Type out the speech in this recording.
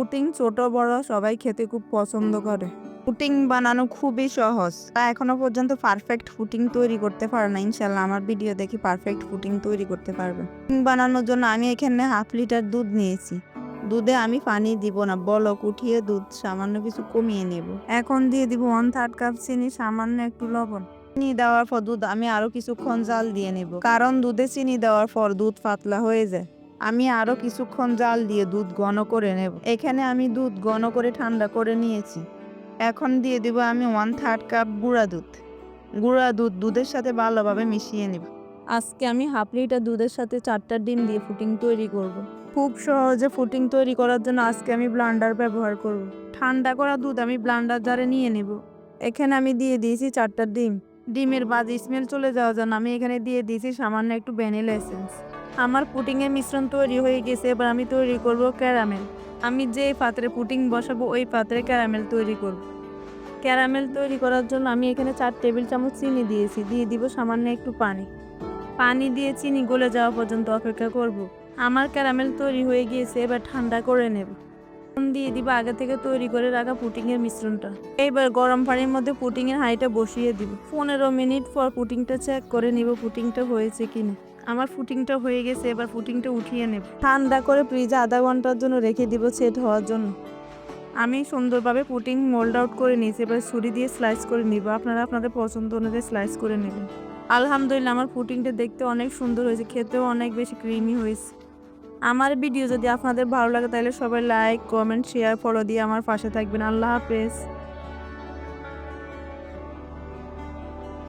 Pudding ছোট বড় সবাই খেতে খুব পছন্দ করে। পুডিং বানানো খুবই সহজ। এখনো পর্যন্ত পারফেক্ট পুডিং তৈরি করতে পারে না, ইনশাল্লাহ আমার ভিডিও দেখি পারফেক্ট পুডিং তৈরি করতে পারবে। পুডিং বানানোর জন্য আমি এখানে 1/2 লিটার দুধ নিয়েছি। দুধে আমি পানি দিব না, বলক উঠিয়ে দুধ সামান্য কিছু কমিয়ে নেব। এখন দিয়ে দিব 1/3 কাপ চিনি, সামান্য একটু লবণ। চিনি দেওয়ার পর দুধ আমি আরো কিছুক্ষণ জাল দিয়ে নেব, কারণ দুধে চিনি দেওয়ার পর দুধ পাতলা হয়ে যায়। আমি আরো কিছুক্ষণ জাল দিয়ে দুধ ঘন করে নেব। এখানে আমি দুধ ঘন করে ঠান্ডা করে নিয়েছি। এখন দিয়ে দিব আমি 1/3 কাপ গুঁড়া দুধ। গুঁড়া দুধ দুধের সাথে ভালোভাবে মিশিয়ে নেব। আজকে আমি 1/2 লিটার দুধের সাথে 4টা ডিম দিয়ে পুডিং তৈরি করব। খুব সহজে পুডিং তৈরি করার জন্য আজকে আমি ব্লান্ডার ব্যবহার করব। ঠান্ডা করা দুধ আমি ব্লান্ডার জারে নিয়ে নেব। এখানে আমি দিয়ে দিয়েছি 4টা ডিম। ডিমের বাজে স্মেল চলে যাওয়ার জন্য আমি এখানে দিয়ে দিয়েছি সামান্য একটু ভ্যানিলা এসেন্স। আমার পুডিংয়ের মিশ্রণ তৈরি হয়ে গেছে। এবার আমি তৈরি করব ক্যারামেল। আমি যে পাত্রে পুডিং বসাবো ওই পাত্রে ক্যারামেল তৈরি করব। ক্যারামেল তৈরি করার জন্য আমি এখানে 4 টেবিল চামচ চিনি দিয়েছি। দিয়ে দিব সামান্য একটু পানি। পানি দিয়ে চিনি গলে যাওয়া পর্যন্ত অপেক্ষা করব। আমার ক্যারামেল তৈরি হয়ে গিয়েছে, এবার ঠান্ডা করে নেব। দিয়ে দিব আগে থেকে তৈরি করে রাখা পুডিংয়ের মিশ্রণটা। এইবার গরম পানির মধ্যে পুডিংয়ের হাঁড়িটা বসিয়ে দিব। 15 মিনিট পর পুডিংটা চেক করে নিব পুডিংটা হয়েছে কিনা। আমার পুডিংটা হয়ে গেছে, এবার পুডিংটা উঠিয়ে নেব। ঠান্ডা করে ফ্রিজে আধা ঘন্টার জন্য রেখে দিব সেট হওয়ার জন্য। আমি সুন্দরভাবে পুডিং মোল্ড আউট করে নিয়েছি। এবার ছুরি দিয়ে স্লাইস করে নিব। আপনারা আপনাদের পছন্দ অনুযায়ী স্লাইস করে নেবেন। আলহামদুলিল্লাহ আমার পুডিংটা দেখতে অনেক সুন্দর হয়েছে, খেতেও অনেক বেশি ক্রিমি হয়েছে। আমার ভিডিও যদি আপনাদের ভালো লাগে তাহলে সবাই লাইক, কমেন্ট, শেয়ার, ফলো দিয়ে আমার পাশে থাকবেন। আল্লাহ হাফেজ।